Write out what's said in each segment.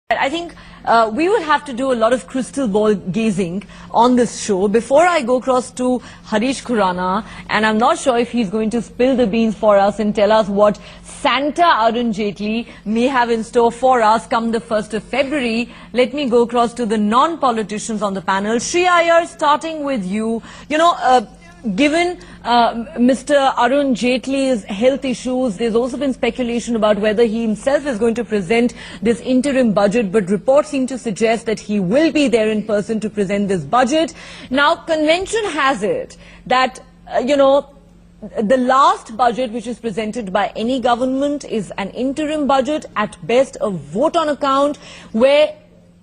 I think we would have to do a lot of crystal ball gazing on this show before I go across to Harish Khurana, and I'm not sure if he's going to spill the beans for us and tell us what Santa Arun Jaitley may have in store for us come the 1st of February. Let me go across to the non-politicians on the panel. Sree, Iyer, starting with you. Given Mr. Arun Jaitley's health issues, there's also been speculation about whether he himself is going to present this interim budget, but reports seem to suggest that he will be there in person to present this budget. Now, convention has it that, the last budget which is presented by any government is an interim budget, at best a vote on account, where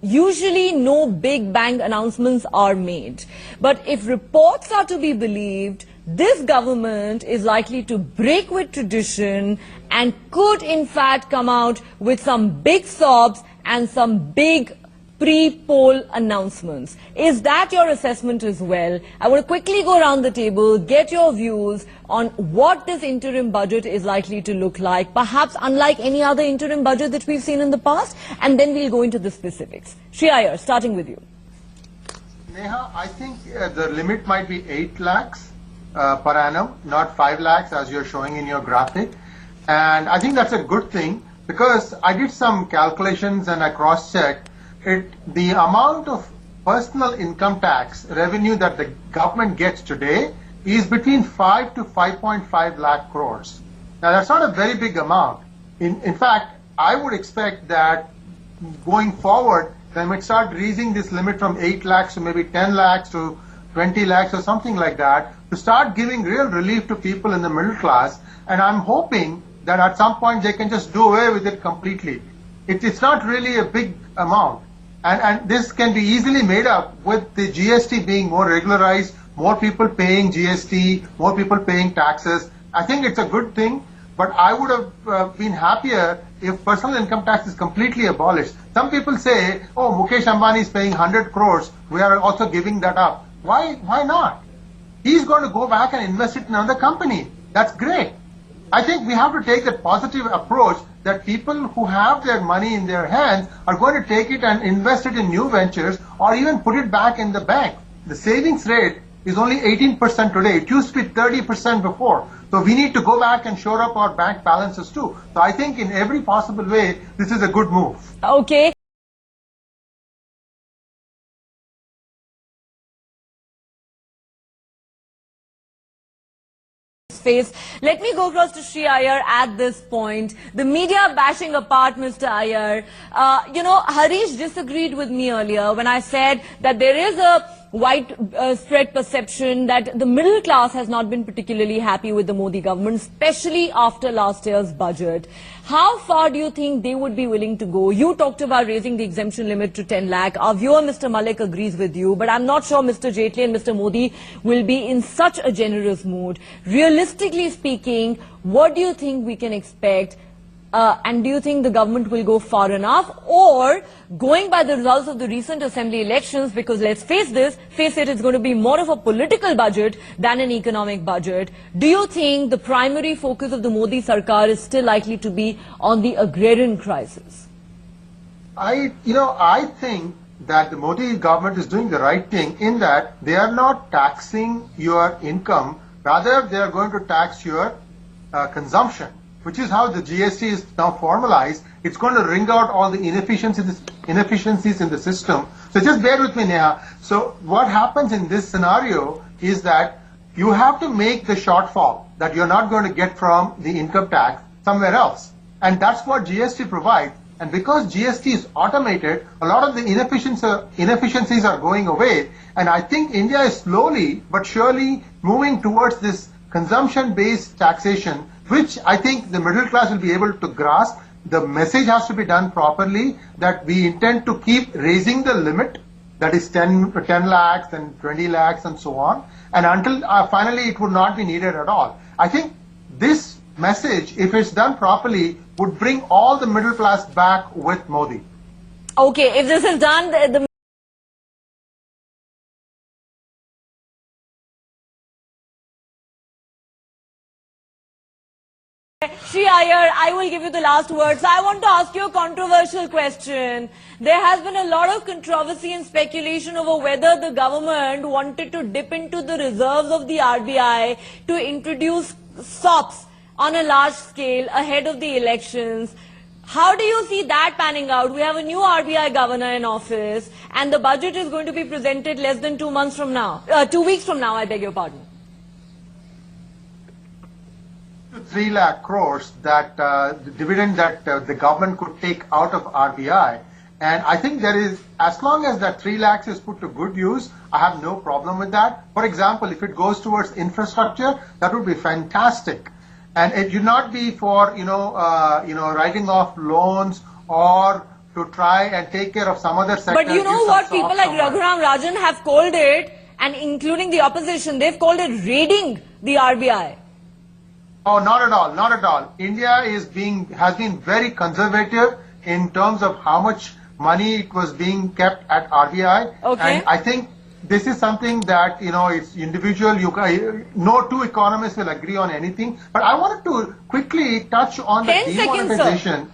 usually no big bang announcements are made. But if reports are to be believed, this government is likely to break with tradition and could in fact come out with some big sobs and some big pre-poll announcements. Is that your assessment as well? I want to quickly go around the table, get your views on what this interim budget is likely to look like, perhaps unlike any other interim budget that we've seen in the past, and then we'll go into the specifics. Sree, Iyer, starting with you. Neha, I think the limit might be 8 lakhs per annum, not 5 lakhs as you're showing in your graphic. And I think that's a good thing, because I did some calculations and I cross-checked. The amount of personal income tax revenue that the government gets today is between 5 to 5.5 lakh crores. Now, that's not a very big amount. In fact, I would expect that going forward, they might start raising this limit from 8 lakhs to maybe 10 lakhs to 20 lakhs or something like that, to start giving real relief to people in the middle class. And I'm hoping that at some point they can just do away with it completely. It's not really a big amount. And this can be easily made up with the GST being more regularized, more people paying GST, more people paying taxes. I think it's a good thing, but I would have been happier if personal income tax is completely abolished. Some people say, oh, Mukesh Ambani is paying 100 crores, we are also giving that up. Why not? He's going to go back and invest it in another company. That's great. I think we have to take that positive approach that people who have their money in their hands are going to take it and invest it in new ventures, or even put it back in the bank. The savings rate is only 18% today. It used to be 30% before. So we need to go back and shore up our bank balances too. So I think in every possible way, this is a good move. Okay. Face. Let me go across to Sree, Iyer at this point. The media bashing apart Mr. Iyer. Harish disagreed with me earlier when I said that there is a widespread perception that the middle class has not been particularly happy with the Modi government, especially after last year's budget. How far do you think they would be willing to go? You talked about raising the exemption limit to 10 lakh. Our viewer, Mr. Malik, agrees with you, but I'm not sure Mr. Jaitley and Mr. Modi will be in such a generous mood. Realistically speaking, what do you think we can expect? And do you think the government will go far enough? Or, going by the results of the recent assembly elections, because let's face it, it's going to be more of a political budget than an economic budget. Do you think the primary focus of the Modi Sarkar is still likely to be on the agrarian crisis? I think that the Modi government is doing the right thing in that they are not taxing your income, rather they are going to tax your consumption, which is how the GST is now formalized. It's going to wring out all the inefficiencies in the system. So just bear with me, Neha. So what happens in this scenario is that you have to make the shortfall that you're not going to get from the income tax somewhere else. And that's what GST provides. And because GST is automated, a lot of the inefficiencies are going away. And I think India is slowly but surely moving towards this consumption-based taxation, which I think the middle class will be able to grasp. The message has to be done properly that we intend to keep raising the limit, that is 10 lakhs and 20 lakhs and so on, and until finally it would not be needed at all. I think this message, if it's done properly, would bring all the middle class back with Modi. Okay, if this is done, the Sree Iyer, I will give you the last words. I want to ask you a controversial question. There has been a lot of controversy and speculation over whether the government wanted to dip into the reserves of the RBI to introduce SOPs on a large scale ahead of the elections. How do you see that panning out? We have a new RBI governor in office and the budget is going to be presented less than 2 months from now. 2 weeks from now, I beg your pardon. 3 lakh crores that the dividend that the government could take out of RBI. And I think there is, as long as that 3 lakhs is put to good use, I have no problem with that. For example, if it goes towards infrastructure, that would be fantastic. And it should not be for, writing off loans or to try and take care of some other sector. But you know what, people like Raghuram Rajan have called it, and including the opposition, they've called it raiding the RBI. Oh, not at all, not at all. India has been very conservative in terms of how much money it was being kept at RBI. Okay. And I think this is something that, it's individual. No two economists will agree on anything. But I wanted to quickly touch on the demonetization.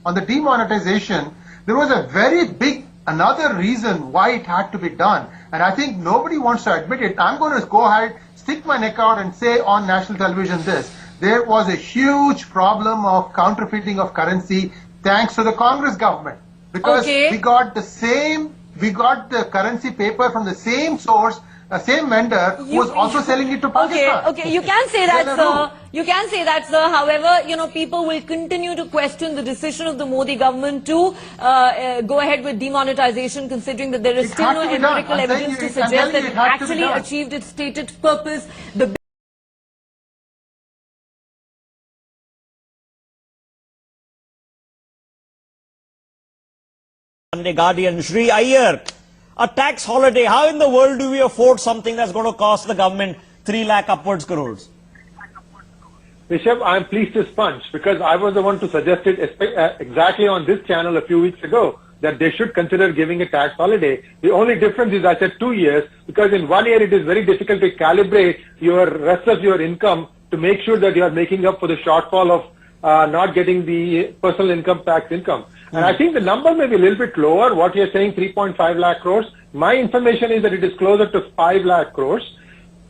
On the demonetization, there was a very big, another reason why it had to be done. And I think nobody wants to admit it. I'm going to go ahead, stick my neck out and say on national television this. There was a huge problem of counterfeiting of currency thanks to the Congress government. Because we got the currency paper from the same source, same vendor who was also selling it to Pakistan. Okay, you can say that, sir. You can say that, sir. However, people will continue to question the decision of the Modi government to go ahead with demonetization, considering that there is still no empirical evidence to suggest that it actually achieved its stated purpose. The Guardian, Sree Iyer, a tax holiday. How in the world do we afford something that's going to cost the government 3 lakh upwards crores? Rishabh, I'm pleased to sponge because I was the one to suggest it exactly on this channel a few weeks ago that they should consider giving a tax holiday. The only difference is I said 2 years because in 1 year it is very difficult to calibrate your rest of your income to make sure that you are making up for the shortfall of not getting the personal income tax income. And I think the number may be a little bit lower. What you're saying, 3.5 lakh crores. My information is that it is closer to 5 lakh crores.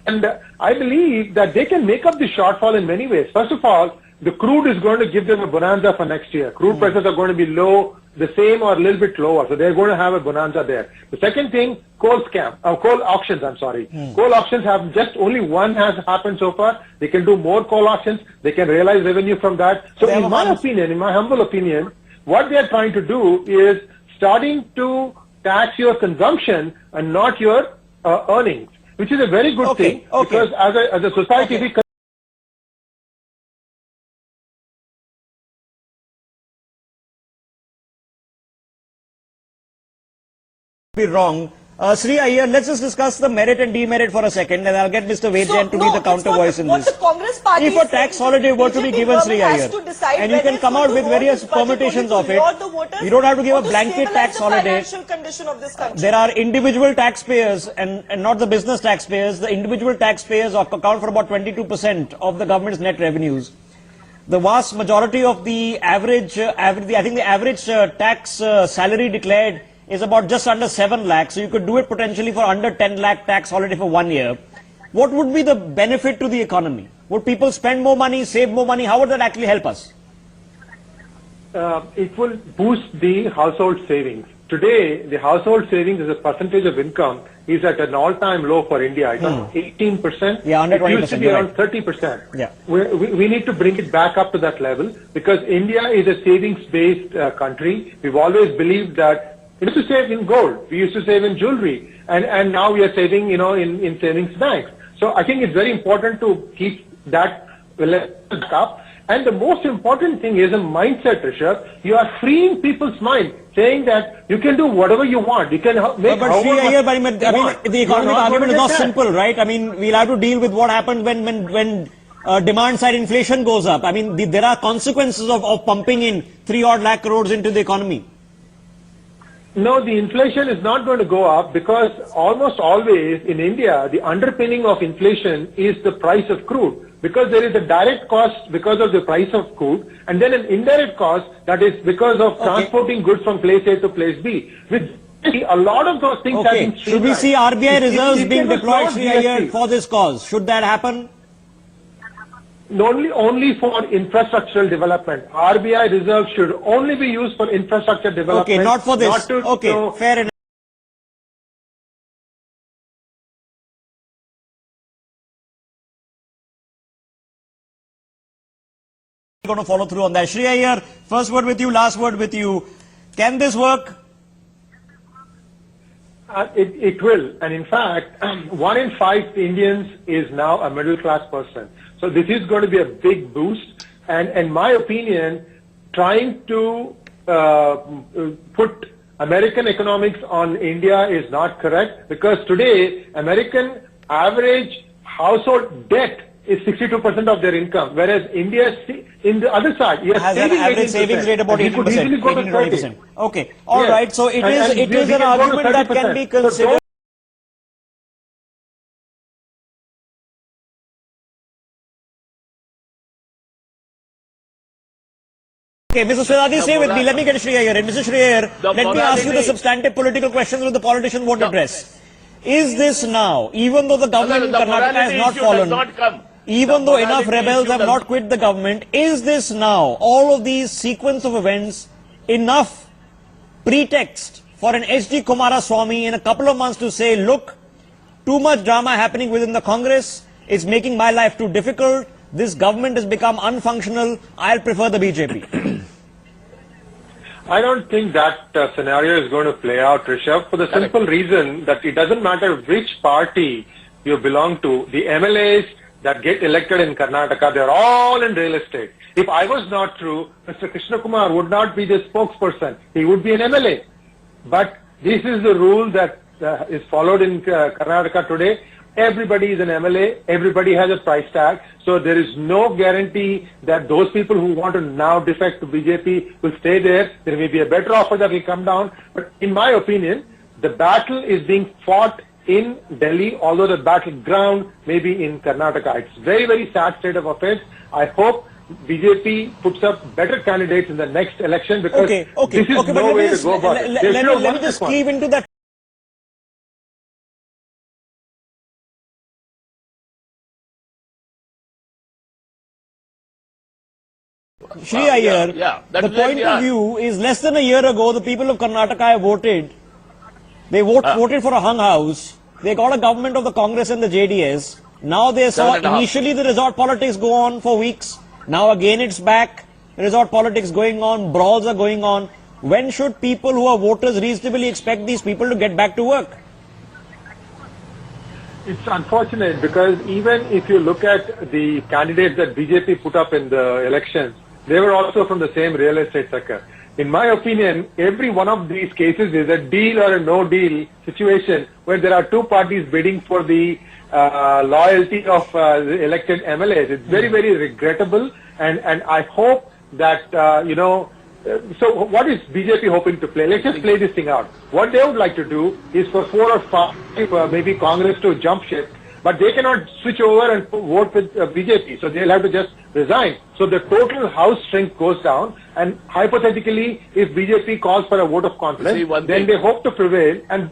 And I believe that they can make up the shortfall in many ways. First of all, the crude is going to give them a bonanza for next year. Crude prices are going to be low, the same or a little bit lower. So they're going to have a bonanza there. The second thing, coal auctions, Coal auctions have just only one has happened so far. They can do more coal auctions. They can realize revenue from that. So in my opinion, in my humble opinion, what they are trying to do is starting to tax your consumption and not your earnings, which is a very good thing because as a society we be wrong. Sree Iyer, let's just discuss the merit and demerit for a second, and I'll get Mr. Vaidyan to be the counter voice in this. If a tax holiday were to be given, Sree Iyer, and you can come out with various permutations of it, you don't have to give a blanket tax holiday. There are individual taxpayers and not the business taxpayers. The individual taxpayers account for about 22% of the government's net revenues. The vast majority of the average tax salary declared is about just under 7 lakhs. So you could do it potentially for under 10 lakh tax holiday for 1 year. What would be the benefit to the economy? Would people spend more money, save more money? How would that actually help us? It will boost the household savings. Today, the household savings as a percentage of income is at an all-time low for India. It's around 18%. Yeah, under 20%. It used to be around 30%. Yeah. We need to bring it back up to that level because India is a savings-based country. We've always believed that we used to save in gold, we used to save in jewelry, and now we are saving, in savings banks. So I think it's very important to keep that up. And the most important thing is a mindset, Rishabh. You are freeing people's mind, saying that you can do whatever you want. You can make the economic argument is not simple, right? We'll have to deal with what happens when demand side inflation goes up. There are consequences of pumping in 3 odd lakh crores into the economy. No, the inflation is not going to go up because almost always in India, the underpinning of inflation is the price of crude. because there is a direct cost because of the price of crude, and then an indirect cost that is because of transporting goods from place A to place B. With a lot of those things have been should we see RBI reserves being deployed, Sree Iyer, for this cause? Should that happen? Only for infrastructural development. RBI reserves should only be used for infrastructure development. Okay, not for this. Fair enough. Going to follow through on that. Sree Iyer, first word with you, last word with you. Can this work? It will, and in fact, 1 in 5 Indians is now a middle class person. So this is going to be a big boost, and in my opinion, trying to put American economics on India is not correct, because today American average household debt is 62% of their income, whereas India, in the other side, has an average savings rate about 18%. 18-20%. Okay, all right. So it is an argument that can be considered. Okay, Mr. Sridhar, stay with me. Let me get Sree Iyer in. Mr. Sree Iyer, let me ask you the substantive political questions that the politician won't address. Is this now, even though the government in Karnataka has not fallen, even though enough rebels have not quit the government, is this now, all of these sequence of events, enough pretext for an H.D. Kumaraswamy in a couple of months to say, look, too much drama happening within the Congress, it's making my life too difficult, this government has become unfunctional, I'll prefer the BJP? I don't think that scenario is going to play out, Rishabh, for the simple reason that it doesn't matter which party you belong to, the MLAs that get elected in Karnataka, they're all in real estate. If I was not true, Mr. Krishna Kumar would not be the spokesperson. He would be an MLA. But this is the rule that is followed in Karnataka today. Everybody is an MLA. Everybody has a price tag. So there is no guarantee that those people who want to now defect to BJP will stay there. There may be a better offer that will come down. But in my opinion, the battle is being fought in Delhi, although the battleground may be in Karnataka. It's very, very sad state of affairs. I hope BJP puts up better candidates in the next election, because this is no way to go about it. Let me just cleave into that. Sree Iyer, the point of view is less than a year ago, the people of Karnataka voted. They voted for a hung house. They got a government of the Congress and the JDS. Now they saw initially the resort politics go on for weeks. Now again it's back. Resort politics going on. Brawls are going on. When should people who are voters reasonably expect these people to get back to work? It's unfortunate, because even if you look at the candidates that BJP put up in the elections, they were also from the same real estate sector. In my opinion, every one of these cases is a deal or a no deal situation where there are two parties bidding for the loyalty of the elected MLAs. It's very, very regrettable, and I hope that, so what is BJP hoping to play? Let's just play this thing out. What they would like to do is for 4 or 5, maybe Congress to jump ship, but they cannot switch over and vote with BJP, so they'll have to just resign. So the total House strength goes down, and hypothetically, if BJP calls for a vote of confidence, then they hope to prevail. And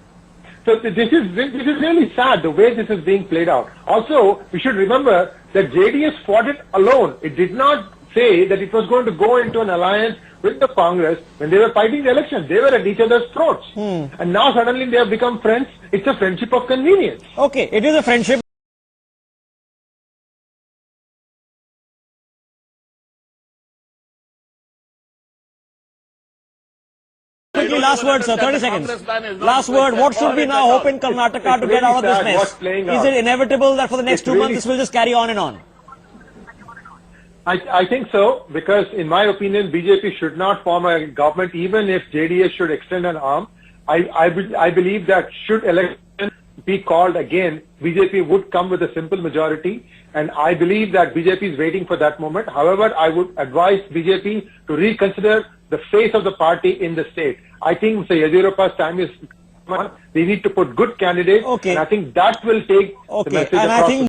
so this is really sad, the way this is being played out. Also, we should remember that JDS fought it alone. It did not say that it was going to go into an alliance with the Congress when they were fighting the election. They were at each other's throats. And now suddenly they have become friends. It's a friendship of convenience. Okay, it is a friendship. Last word, sir, 30 seconds. Last word, what should we now hope in Karnataka to get out of this mess? Is it inevitable that for the next 2 months this will just carry on and on? I think so, because in my opinion, BJP should not form a government even if JDS should extend an arm. I believe that should election be called again, BJP would come with a simple majority, and I believe that BJP is waiting for that moment. However, I would advise BJP to reconsider the face of the party in the state. I think Mr. Yediyurappa's time is come. They need to put good candidates, and I think that will take the message across.